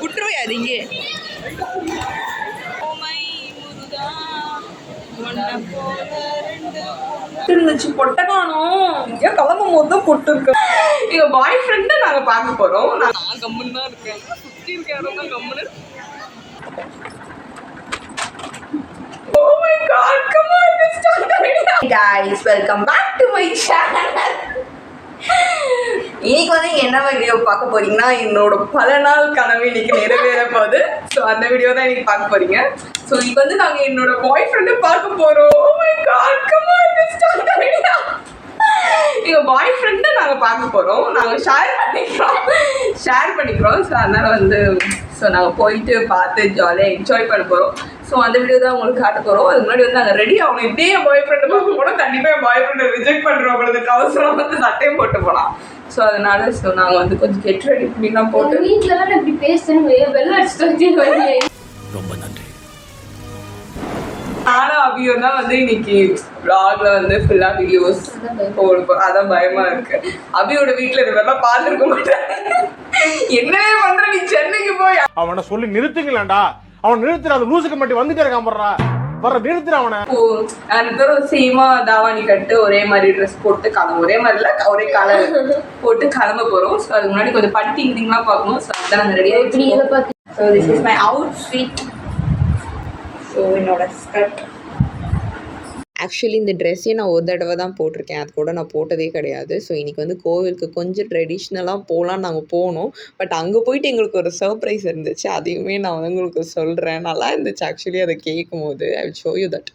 விட்டுருவையா நீங்க இருந்துச்சு பொட்டை காணும் ஏன் கிளம்பும் போது தான் பொட்டு இருக்கு. எங்க பாய் ஃப்ரெண்டை நாங்க பார்க்க போறோம். நான் கம்முன்னு தான் இருக்கேன். சுத்தி இருக்காரு தான் கம்முன்னு. Oh my god, come on, let's start the video. Hey guys, welcome back to my channel. இன்னைக்கு வந்து என்ன வீடியோ பார்க்க போறீங்கன்னா என்னோட பல நாள் கனவு இன்னைக்கு நிறைவேற போகுது. ஸோ அந்த வீடியோ தான் இன்னைக்கு பார்க்க போறீங்க. ஸோ இப்போ வந்து நாங்கள் என்னோட பாய் ஃப்ரெண்டை பார்க்க போறோம். Oh my god, come on, let's start the video. எங்கள் பாய் ஃப்ரெண்டை நாங்கள் பார்க்க போகிறோம். நாங்கள் ஷேர் பண்ணிக்கிறோம். ஸோ அதனால் வந்து நாங்கள் போயிட்டு பார்த்து ஜாலியாக என்ஜாய் பண்ண போகிறோம். ஸோ அந்த வீடியோ தான் உங்களுக்கு காட்ட போகிறோம். அதுக்கு முன்னாடி வந்து நாங்கள் ரெடி ஆகணும். இதே என் பாய் ஃப்ரெண்டை பார்க்க போனால் கண்டிப்பாக என் பாய் ஃப்ரெண்டை ரிஜெக்ட் பண்ணுறோம். உங்களுக்கு அவசரம் வந்து சட்டையும் போட்டு போகலாம். ஸோ அதனால நாங்கள் வந்து கொஞ்சம் கெட் ரெடி பண்ணிலாம் போட்டு வீட்டிலலாம் எப்படி பேசுன்னு வெள்ள அடிச்சுட்டு ரொம்ப நன்றி. நானும் அபியும் தான் வந்து இன்னைக்கு vlogல வந்து ஃபுல்லா வீடியோஸ் போடுவோம். அதான் பயமா இருக்கு. அபியோட வீட்டுல இது மாதிரிலாம் பார்த்துருக்க மாட்டேன். என்னவே பண்ற நீ சென்னைக்கு போய் அவனை சொல்லி நிறுத்துங்களேன்டா. அவன் நிறுத்துற அந்த லூசுக்கு மட்டும் வந்துட்டே இருக்கான் போடுறா வர நிறுத்துற அவனை. ரெண்டு பேரும் சேமா தாவாணி கட்டு ஒரே மாதிரி ட்ரெஸ் போட்டு கிளம்ப ஒரே மாதிரில ஒரே கலர் போட்டு கிளம்ப போறோம். ஸோ அதுக்கு முன்னாடி கொஞ்சம் பட்டிங்லாம் பார்க்கணும். ஸோ அதான் நாங்கள் ரெடி ஆகிட்டு. So this is my outfit. So என்னோட ஸ்கர்ட் ஆக்சுவலி இந்த ட்ரெஸ்ஸே நான் ஒரு தடவை தான் போட்டிருக்கேன். அது கூட நான் போட்டதே கிடையாது. ஸோ இன்றைக்கி வந்து கோவிலுக்கு கொஞ்சம் ட்ரெடிஷ்னலாக போகலான்னு நாங்கள் போனோம். பட் அங்கே போயிட்டு எங்களுக்கு ஒரு சர்ப்ரைஸ் இருந்துச்சு. அதையுமே நான் வந்து உங்களுக்கு சொல்கிறேன். நல்லா இருந்துச்சு ஆக்சுவலி அதை கேட்கும் போது. I will show you that.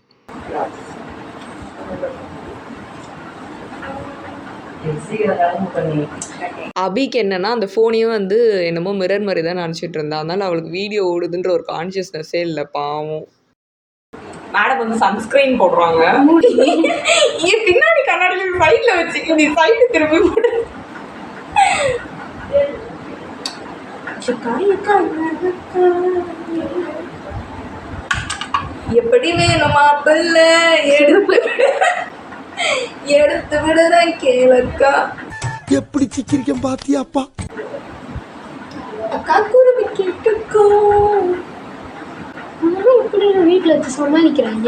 அபிக்கு என்னன்னா அந்த ஃபோனையும் வந்து என்னமோ மிரர் மாதிரி தான் நினச்சிட்டு இருந்தா. அதனால அவளுக்கு வீடியோ ஓடுதுன்ற ஒரு கான்ஷியஸ்னஸே இல்லை பாவம். மேடம் வந்து சன்ஸ்கிரீன் போடுறாங்க. ஏன் பின்னாடி கண்ணாடியில் சைடில் வச்சு இப்படி சைடு திரும்பி போட்டு எப்படி வேணுமா பிள்ளை எடுத்து விடுறேன் கேளக்கா. எப்படி சிக்கிரிக்கம் பாத்தியாப்பா. அக்கா குருவி கேட்டுக்கோ. வீட்டுல வச்சு சமாளிக்கிறாங்க.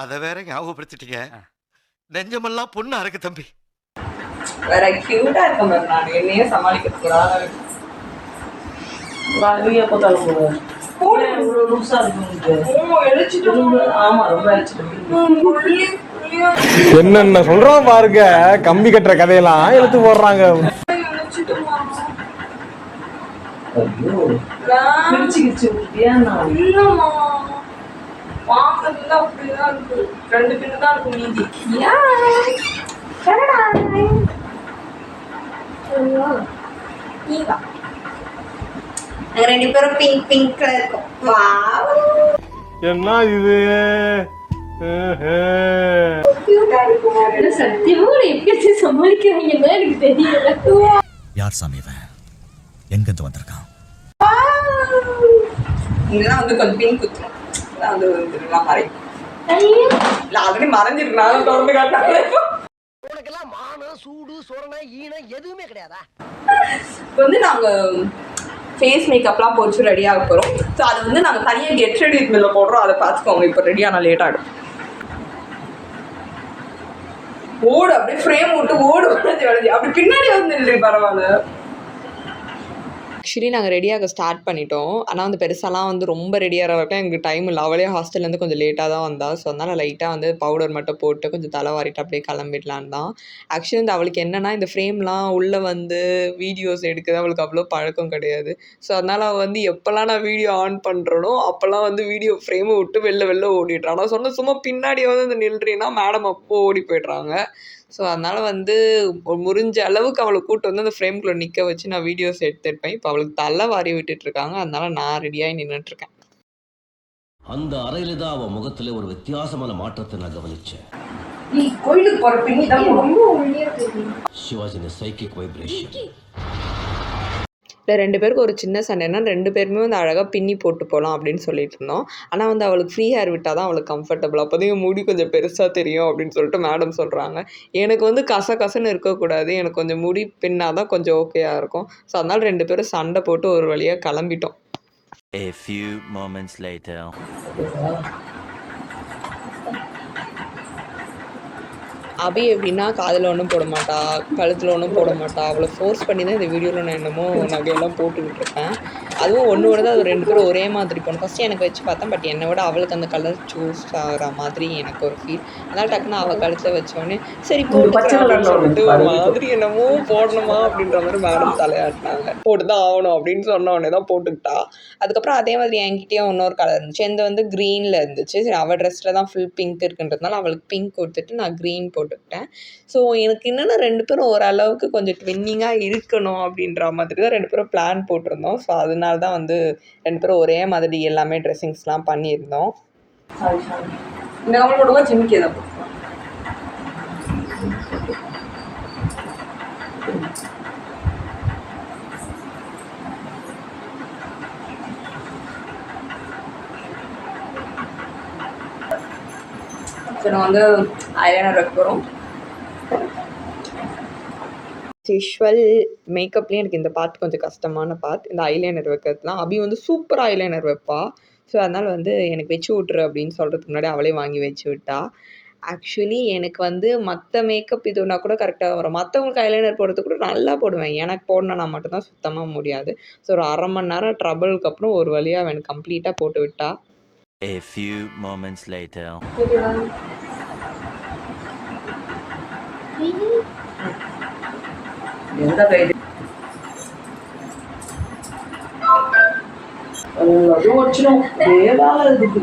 அத வேற ஞாபகப்படுத்திட்டீங்க. நெஞ்சமெல்லாம் பொண்ணா இருக்கு தம்பி. வேற கியூட்டா இருக்க மாதிரி நான் என்னையே சமாளிக்கிறதுக்கு என்னென்ன சொல்றான் பாருங்க. கம்பி கட்டுற கதையெல்லாம் எடுத்து போடுறாங்க. ரெண்டு பின்னு தான் இருக்கும் மீதி. ரெண்டு பேரும் பிங்க் பிங்க்ல இருக்கும். என்ன இது சத்தியமா எப்படி சமாளிக்கிறாங்கன்னு எனக்கு தெரியல. யார் சாமி இவன்? எங்கிருந்து வந்திருக்கான்? இதெல்லாம் வந்து கொஞ்சம் பிங்க் குத்துரும். அது இதெல்லாம் மறைக்கும். இல்லை ஆல்ரெடி மறைஞ்சிருக்கனால தொடர்ந்து காட்டாங்க. உனக்கெல்லாம் மானம் சூடு சொரணை ஈனம் எதுவுமே கிடையாதா? இப்போ வந்து நாங்கள் ஃபேஸ் மேக்கப்லாம் போச்சு ரெடியாக போகிறோம். ஸோ அது வந்து நாங்கள் தனியாக கெட் ரெடி வித் மில்ல போடுறோம். அதை பார்த்துக்கோங்க. இப்போ ரெடியான லேட் ஆகிடும். ஓடு அப்படியே ஃப்ரேம் விட்டு ஓடு வளர்ச்சி அப்படி பின்னாடி வந்து இல்லை பரவாயில்ல. ஆக்சுவலி நாங்கள் ரெடியாக ஸ்டார்ட் பண்ணிட்டோம். ஆனால் வந்து பெருசாலாம் வந்து ரொம்ப ரெடியாக வரைக்கும் எங்களுக்கு டைம் இல்லை. அவளே ஹாஸ்டல்லேருந்து கொஞ்சம் லேட்டாக தான் வந்தாள். ஸோ அதனால் லைட்டாக வந்து பவுடர் மட்டும் போட்டு கொஞ்சம் தலை வாரிட்டு அப்படியே கிளம்பிடலான் தான். ஆக்சுவலி வந்து அவளுக்கு என்னென்னா இந்த ஃப்ரேம்லாம் உள்ளே வந்து வீடியோஸ் எடுக்குது அவளுக்கு அவ்வளோ பழக்கம் கிடையாது. ஸோ அதனால் அவள் வந்து எப்போல்லாம் நான் வீடியோ ஆன் பண்ணுறனோ அப்போல்லாம் வந்து வீடியோ ஃப்ரேமை விட்டு வெளில ஓடிடுறான். நான் சொன்ன சும்மா பின்னாடி வந்து இந்த நில்றீன்னா மேடம் அப்போ ஓடி போய்ட்றாங்க. ஸோ அதனால் வந்து முடிஞ்ச அளவுக்கு அவளை கூட்டு வந்து அந்த ஃப்ரேம்குள்ளே நிற்க வச்சு நான் வீடியோஸ் எடுத்துருப்பேன். இப்போ அவளுக்கு தலை வாரி விட்டுட்ருக்காங்க. அதனால் நான் ரெடியாகி நின்றுட்டுருக்கேன். அந்த அறையில தான் அவன் முகத்தில் ஒரு வித்தியாசமான மாற்றத்தை நான் கவனிச்சேன். நீ கோயிலுக்கு போகிற பின்னி தான் ரொம்ப She was in a psychic vibration. இல்லை 2 பேருக்கு ஒரு சின்ன சண்டைன்னா 2 பேருமே வந்து அழகாக பின்னி போட்டு போகலாம் அப்படின்னு சொல்லிட்டு இருந்தோம். ஆனால் வந்து அவளுக்கு ஃப்ரீ ஹேர் விட்டால் தான் அவளுக்கு கம்ஃபர்டபுள். அப்போ தான் என் முடி கொஞ்சம் பெருசாக தெரியும் அப்படின்னு சொல்லிட்டு மேடம் சொல்கிறாங்க. எனக்கு வந்து கசகசன்னு இருக்கக்கூடாது, எனக்கு கொஞ்சம் முடி பின்னா தான் கொஞ்சம் ஓகேயா இருக்கும். ஸோ அதனால் 2 பேரும் சண்டை போட்டு ஒரு வழியாக கிளம்பிட்டோம். A few moments later. அபி எப்படின்னா காதில் ஒன்றும் போட மாட்டா, கழுத்தில் ஒன்றும் போட மாட்டா. அவளை ஃபோர்ஸ் பண்ணி தான் இந்த வீடியோவில் நான் என்னமோ நகையெல்லாம் போட்டுக்கிட்டு இருக்கேன். அதுவும் ஒன்று விட அது 2 பேரும் ஒரே மாதிரி போகணும். ஃபஸ்ட்டு எனக்கு வச்சு பார்த்தேன், பட் என்னை விட அவளுக்கு அந்த கலர் சூஸ் ஆகிற மாதிரி எனக்கு ஒரு ஃபீல். அதனால் டக்குன்னு அவள் கழுத்தில் வச்சோடனே சரி போட்டுக்கிறேன் அப்படின்னு சொல்லிட்டு ஒரு மாதிரி என்னமோ போடணுமா அப்படின்ற மாதிரி மேடம் தலையாட்டினாங்க. போட்டு தான் ஆகணும் அப்படின்னு சொன்ன உடனே தான் போட்டுக்கிட்டா. அதுக்கப்புறம் அதே மாதிரி என்கிட்டயும் இன்னொரு கலர் இருந்துச்சு. எந்த வந்து க்ரீனில் இருந்துச்சு. சரி அவள் ட்ரெஸ்ஸில் தான் ஃபுல் பிங்க் இருக்குன்றதுனால அவளுக்கு பிங்க் கொடுத்துட்டு நான் க்ரீன் போட்டுக்கிட்டேன். ஸோ எனக்கு என்னென்னா 2 பேரும் ஓரளவுக்கு கொஞ்சம் ட்வின்னிங்காக இருக்கணும் அப்படின்ற மாதிரி தான் 2 பேரும் பிளான் போட்டிருந்தோம். ஸோ அதனால தான் வந்து 2 பேரும் ஒரே மாதிரி எல்லாமே ட்ரெஸ்ஸிங்ஸ்லாம் பண்ணியிருந்தோம். இந்த கமல் போடுவோம், ஜிமிக்கி எதாவது போட்டுருவோம். சரி நான் வந்து ஐலைனர் வைக்க போகிறோம். யூஷுவல் மேக்கப்லேயே எனக்கு இந்த பார்ட் கொஞ்சம் கஷ்டமான பார்ட், இந்த ஐலைனர் வைக்கிறதுலாம். அபி வந்து சூப்பராக ஐலைனர் வைப்பா. ஸோ அதனால் வந்து எனக்கு வச்சு விட்ரு அப்படின்னு சொல்கிறதுக்கு முன்னாடி அவளே வாங்கி வச்சு விட்டா. ஆக்சுவலி எனக்கு வந்து மற்ற மேக்கப் இதுனா கூட கரெக்டாக வரும். மற்றவங்களுக்கு ஐலைனர் போடுறது கூட நல்லா போடுவேன். எனக்கு போடணுன்னா மட்டும்தான் சுத்தமாக முடியாது. ஸோ ஒரு 1/2 மணி நேரம் ட்ரபிளுக்கு அப்புறம் ஒரு வழியாக அவன் கம்ப்ளீட்டாக போட்டு விட்டா. A few moments later. எந்த கைது அதுவும் வச்சிடும் வேளால இருக்கு.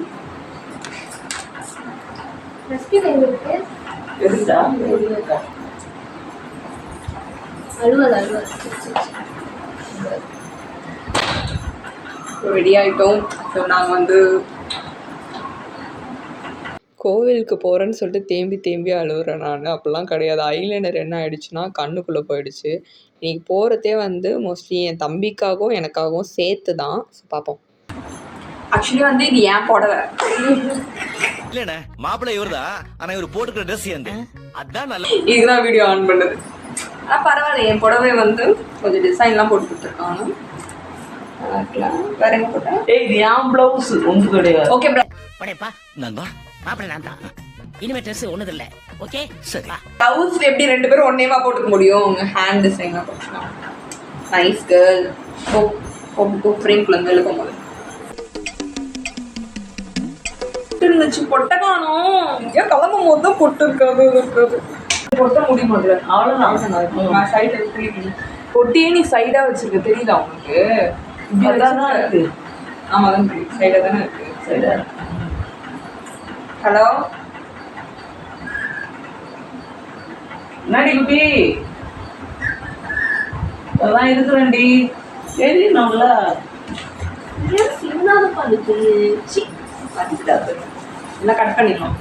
எதுடா ரெடி ஆகிட்டோம். ஸோ நாங்கள் வந்து கோவிலுக்கு போகிறேன்னு சொல்லிட்டு தேம்பி அழுகுறேன் நான். அப்படிலாம் கிடையாது. ஐலைனர் என்ன ஆகிடுச்சுன்னா கண்ணுக்குள்ளே போயிடுச்சு. இன்றைக்கி போகிறதே வந்து மோஸ்ட்லி என் தம்பிக்காகவும் எனக்காகவும் சேர்த்து தான். ஸோ பார்ப்போம். ஆக்சுவலி வந்து இது ஏன் புடவை இல்லண்ணே மாப்பிள்ளை இவர்தான், ஆனா இவர் போட்டுக்கிற ட்ரெஸ் ஏந்து அதான் நல்ல. இதுதான் வீடியோ ஆன் பண்ணுது. ஆனால் பரவாயில்ல, என் புடவை வந்து கொஞ்சம் டிசைன்லாம் போட்டு கொடுத்துருக்காங்க. வேற எங்க போட்டேன்? இது ஏன் பிளவுஸ் ஒன்று கிடையாது. ஓகே படைப்பா நண்பா மாப்பிள்ளை நான் தான். இனிமே ட்ரெஸ் ஒண்ணுது இல்ல. ஓகே சரி. ப்ளவுஸ்ல எப்படி 2 பேரும் ஒன்னேவா போட்டுக்க முடியும்? உங்க ஹேண்ட் டிசைன்லாம் போட்டுக்கலாம். Nice girl. போட்டு ஃப்ரேம்ல இருந்து இழுக்கும் போது இருந்துச்சு. பொட்டை காணும். ஏன் கிளம்பும் போது தான் பொட்டு இருக்காது. பொட்ட முடியும் அதுல. அவ்வளோதான். சைடு பொட்டியே நீ சைடா வச்சிருக்க, தெரியுதா உங்களுக்கு? அதான் இருக்கு. ஆமா தான் தெரியும். சைடா தானே இருக்கு. சைடா. ஹலோ என்னடி குட்டி? அதான் இருக்கிறேன்டி. சரி நம்மள எல்லாம் கட் பண்ணிடலாம்.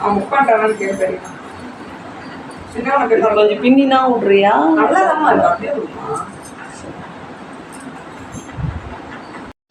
அவன் புக் பண்ணுறான்னு கேட்க கொஞ்சம் பின்னினா விட்றியா? நல்லாதான் இருக்கும். அப்படியே இருக்குமா?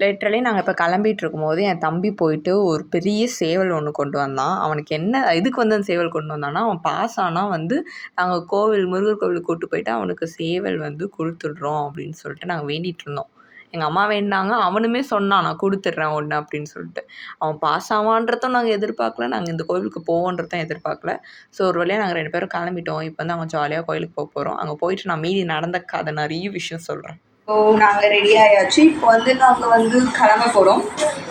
லிட்ரலி நாங்கள் இப்போ கிளம்பிட்டு இருக்கும்போது என் தம்பி போயிட்டு ஒரு பெரிய சேவல் ஒன்று கொண்டு வந்தான். அவனுக்கு என்ன இதுக்கு வந்து அந்த சேவல் கொண்டு வந்தான்னா, அவன் பாஸ் ஆனால் வந்து நாங்கள் முருகர் கோவிலுக்கு கூப்பிட்டு போயிட்டு அவனுக்கு சேவல் வந்து கொடுத்துட்றோம் அப்படின்னு சொல்லிட்டு நாங்கள் வேண்டிகிட்டு இருந்தோம். எங்கள் அம்மா வேண்டாங்க, அவனுமே சொன்னான் நான் கொடுத்துட்றேன் ஒன்று அப்படின்னு சொல்லிட்டு. அவன் பாஸ் ஆவான்றதும் நாங்கள் எதிர்பார்க்கல, நாங்கள் இந்த கோவிலுக்கு போவோன்றதும் எதிர்பார்க்கல. ஸோ ஒரு வழியாக நாங்கள் 2 பேரும் கிளம்பிட்டோம். இப்போ வந்து அவங்க ஜாலியாக கோவிலுக்கு போக போகிறோம். அங்கே போயிட்டு நான் மீதி நடந்த கதை நிறைய விஷயம் சொல்கிறேன். ஸோ நாங்கள் ரெடி ஆயாச்சு. இப்போ வந்து நாங்கள் வந்து கிளம்ப போகிறோம்.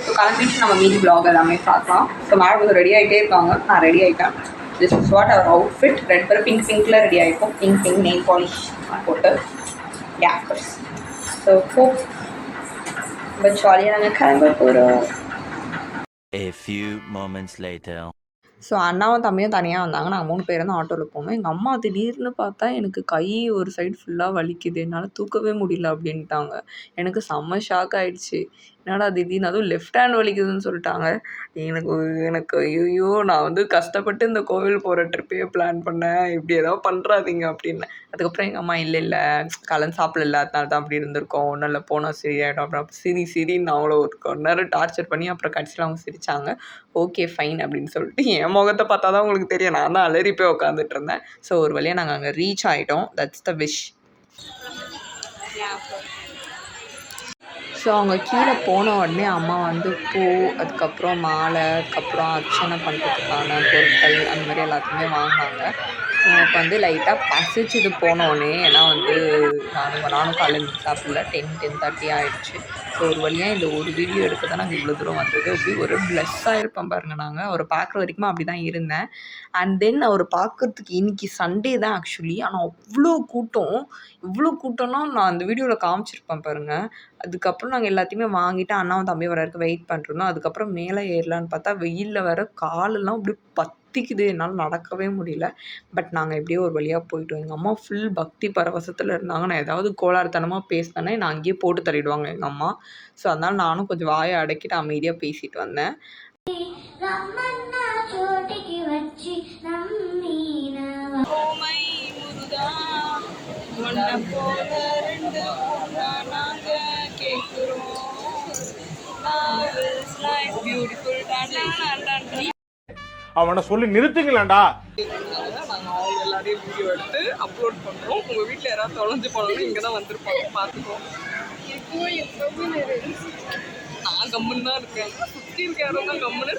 ஸோ கிளம்பிட்டு நம்ம மீதி ப்ளாக் எல்லாமே பார்க்கலாம். ஸோ மேடம் வந்து ரெடி ஆகிட்டே இருக்காங்க. நான் ரெடி ஆகிட்டேன். This is what our outfit. 2 பேரும் பிங்க்கில் ரெடி ஆகிருக்கும். பிங்க் நெயில் பாலிஷ் போட்டு கேப்பர்ஸ். ஸோ ரொம்ப ஜாலியாக நாங்கள் கிளம்ப போகிறோம். A few moments later. So அண்ணாவும் தம்பியும் தனியாக வந்தாங்க. நாங்கள் 3 பேரும் தான் ஆட்டோவில் போனோம். எங்கள் அம்மா திடீர்னு பார்த்தா எனக்கு கை ஒரு சைடு ஃபுல்லாக வலிக்குது, என்னால் தூக்கவே முடியல அப்படின்ட்டாங்க. எனக்கு செம்ம ஷாக் ஆகிடுச்சு. என்னடா திடீர்னு அதுவும் லெஃப்ட் ஹேண்ட் வலிக்குதுன்னு சொல்லிட்டாங்க. எனக்கு எனக்கு ஐயோ, நான் வந்து கஷ்டப்பட்டு இந்த கோவில் போகிற ட்ரிப்பையே பிளான் பண்ணேன், இப்படி ஏதாவது பண்ணுறாதீங்க அப்படின்னேன். அதுக்கப்புறம் எங்கள் அம்மா இல்லை கலந்து சாப்பிடல, அதனால தான் அப்படி இருந்திருக்கோம், ஒன்றும் இல்லை, போனால் சரியாயிடும் அப்புறம் சிரின்னு அவங்கள ஒரு நேரம் டார்ச்சர் பண்ணி அப்புறம் கடைசியில் அவங்க சிரித்தாங்க. ஓகே ஃபைன் அப்படின்னு சொல்லிட்டு என் முகத்தை பார்த்தா தான் உங்களுக்கு தெரியும், நான் தான் அலறி போய் உட்காந்துட்டு இருந்தேன். ஸோ ஒரு வழியாக நாங்கள் அங்கே ரீச் ஆகிட்டோம். That's the wish. ஸோ அவங்க கீழே போன உடனே அம்மா வந்து பூ, அதுக்கப்புறம் மாலை, அதுக்கப்புறம் அர்ச்சனை பண்ணுறதுக்கான பொருட்கள் அந்த மாதிரி எல்லாத்தையுமே வாங்கினாங்க. எனக்கு வந்து லைட்டாக பசிச்சுது போனோடனே, ஏன்னா வந்து நானும் காலையில் சாப்பிடல. 10:30 ஆகிடுச்சு. ஸோ ஒரு வழியாக இந்த ஒரு வீடியோ எடுக்க தான் நாங்கள் இவ்வளோ தூரம் வந்தது. அப்படி ஒரு ப்ளஸ்ஸாக இருப்பேன் பாருங்கள். நாங்கள் அவரை பார்க்குற வரைக்கும் அப்படி தான் இருந்தேன். அண்ட் தென் அவர் பார்க்குறதுக்கு இன்றைக்கி சண்டே தான் ஆக்சுவலி, ஆனால் இவ்வளோ கூட்டம்னா நான் அந்த வீடியோவில் காமிச்சிருப்பேன் பாருங்கள். அதுக்கப்புறம் நாங்கள் எல்லாத்தையுமே வாங்கிட்டு அண்ணாவும் தம்பியும் வர வரைக்கும் வெயிட் பண்ணிருந்தோம். அதுக்கப்புறம் மேலே ஏறலான்னு பார்த்தா வெயிலில் வேறு காலெல்லாம் அப்படி பற்றிக்குது, என்னால் நடக்கவே முடியல. பட் நாங்கள் எப்படியோ ஒரு வழியாக போயிட்டோம். எங்கள் அம்மா ஃபுல் பக்தி பரவசத்தில் இருந்தாங்க. நான் ஏதாவது கோளாறுத்தனமாக பேசினேன்னே நான் அங்கேயே போட்டு தள்ளிடுவாங்க எங்கள் அம்மா. ஸோ அதனால் நானும் கொஞ்சம் வாயை அடக்கிட்டு அமைதியாக பேசிட்டு வந்தேன். அவனை சொல்லி நிறுத்துங்களேன்டா. நாங்கள் அவங்க எல்லாரையும் வீடியோ எடுத்து அப்லோட் பண்ணுறோம். உங்கள் வீட்டில் யாராவது தொலைஞ்சு போனோம்னா இங்கே தான் வந்திருப்பாங்க, பார்த்துக்கோங்க. நான் கம்முன்னு தான் இருக்கேன், சுற்றி இருக்க யாரும் தான் கம்முன்னு.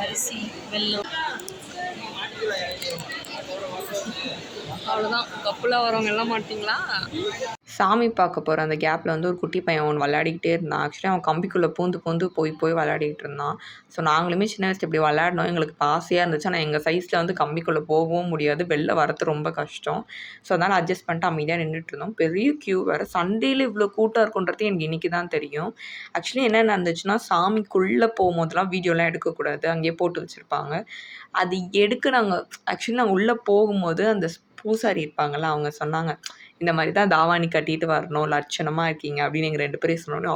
அரிசி வெல்லம் அவ்வளோதான். கப்புல வரவங்க எல்லாம் மாட்டிங்களா? சாமி பார்க்க போகிற அந்த கேப்பில் வந்து ஒரு குட்டி பையன் அவன் விளையாடிக்கிட்டே இருந்தான். ஆக்சுவலி அவன் கம்பிக்குள்ளே பூந்து போய் விளையாடிக்கிட்டு இருந்தான். ஸோ நாங்களுமே சின்ன வயசுல இப்படி விளையாடணும், எங்களுக்கு ஆசையாக இருந்துச்சு. ஆனால் எங்கள் சைஸில் வந்து கம்பிக்குள்ளே போகவும் முடியாது, வெளில வரது ரொம்ப கஷ்டம். ஸோ அதனால் அட்ஜஸ்ட் பண்ணிட்டு அமைதியாக நின்றுட்டு இருந்தோம். பெரிய க்யூ வேறு. சண்டேயில் இவ்வளோ கூட்டம் இருக்குன்றது எனக்கு இன்றைக்கி தான் தெரியும். ஆக்சுவலி என்ன நடந்துச்சுன்னா, சாமிக்குள்ளே போகும்போதெல்லாம் வீடியோலாம் எடுக்கக்கூடாது, அங்கேயே போட்டு வச்சுருப்பாங்க. அது நாங்கள் உள்ளே போகும்போது அந்த பூசாரி இருப்பாங்கள்ல, அவங்க சொன்னாங்க, இந்த மாதிரி தான் தாவாணி கட்டிட்டு வரணும், லட்சணமாக இருக்கீங்க அப்படின்னு எங்கள் 2 பேரையும் சொன்னோன்னே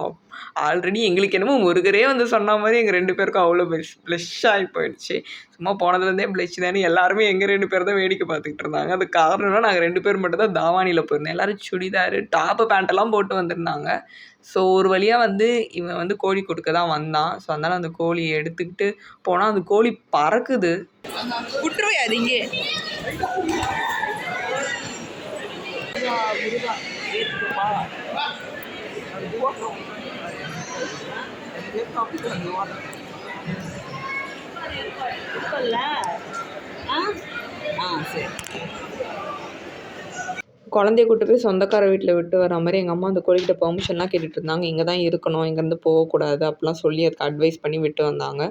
ஆல்ரெடி எங்களுக்கு என்னமோ முருகரே வந்து சொன்ன மாதிரி எங்கள் 2 பேருக்கும் அவ்வளோ ப்ளஷ் ஆகி போயிடுச்சு. சும்மா போனதுலேருந்தே ப்ளஷ் தானே. எல்லாருமே எங்கள் 2 பேர் தான் வேடிக்கை பார்த்துக்கிட்டு இருந்தாங்க. அது காரணம்னா நாங்கள் 2 பேர் மட்டும் தான் தாவாணியில் போயிருந்தோம். எல்லோரும் சுடிதார், டாப்பு, பேண்ட்டெல்லாம் போட்டு வந்திருந்தாங்க. ஸோ ஒரு வழியாக வந்து இவன் வந்து கோழி கொடுக்க தான் வந்தான். ஸோ அதனால் அந்த கோழியை எடுத்துக்கிட்டு போனால் அந்த கோழி பறக்குது. விட்டுருவே அது இங்கே. சரி. குழந்தைய கூட்டு போய் சொந்தக்கார வீட்டில் விட்டு வர மாதிரி எங்கள் அம்மா அந்த கோழிக்கிட்ட பெர்மிஷன்லாம் கேட்டுட்டு இருந்தாங்க. இங்கே தான் இருக்கணும், இங்கேருந்து போகக்கூடாது அப்படிலாம் சொல்லி அதுக்கு அட்வைஸ் பண்ணி விட்டு வந்தாங்க.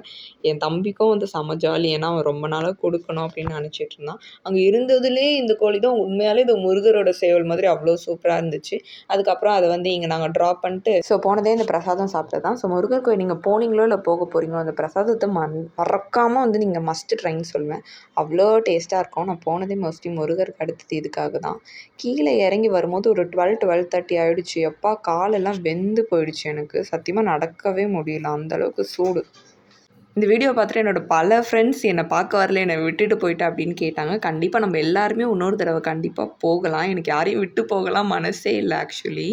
என் தம்பிக்கும் வந்து செம ஜாலி, ஏன்னா அவன் ரொம்ப நாளாக கொடுக்கணும் அப்படின்னு நினச்சிட்டு இருந்தான். அங்கே இருந்ததுலேயே இந்த கோழி தான் உண்மையாலே இது முருகரோட சேவல் மாதிரி அவ்வளோ சூப்பராக இருந்துச்சு. அதுக்கப்புறம் அதை வந்து இங்கே நாங்கள் ட்ராப் பண்ணிட்டு போனதே இந்த பிரசாதம் சாப்பிட்டு தான். ஸோ முருகர் கோயில் நீங்கள் போனீங்களோ இல்லை போக போகிறீங்களோ, அந்த பிரசாதத்தை மறக்காமல் வந்து நீங்கள் மஸ்ட்டு ட்ரைன்னு சொல்லுவேன். அவ்வளோ டேஸ்ட்டாக இருக்கும். நான் போனதே மோஸ்ட்லி முருகருக்கு அடுத்தது இதுக்காக தான். கீழே இறங்கி வரும்போது ஒரு 12:30 ஆகிடுச்சு. அப்பா காலெல்லாம் வெந்து போயிடுச்சு. எனக்கு சத்தியமாக நடக்கவே முடியல, அந்தளவுக்கு சூடு. இந்த வீடியோ பார்த்துட்டு என்னோடய பல ஃப்ரெண்ட்ஸ் என்னை பார்க்க வரல, என்னை விட்டுட்டு போயிட்டேன் அப்படின்னு கேட்டாங்க. கண்டிப்பாக நம்ம எல்லாருமே இன்னொரு தடவை கண்டிப்பாக போகலாம். எனக்கு யாரையும் விட்டு போகலாம் மனசே இல்லை. ஆக்சுவலி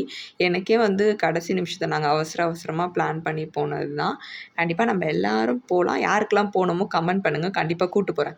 எனக்கே வந்து கடைசி நிமிஷத்தை நாங்கள் அவசரமாக பிளான் பண்ணி போனது தான். கண்டிப்பாக நம்ம எல்லோரும் போகலாம். யாருக்கெல்லாம் போகணுமோ கமெண்ட் பண்ணுங்கள், கண்டிப்பாக கூப்பிட்டு போகிறேன்.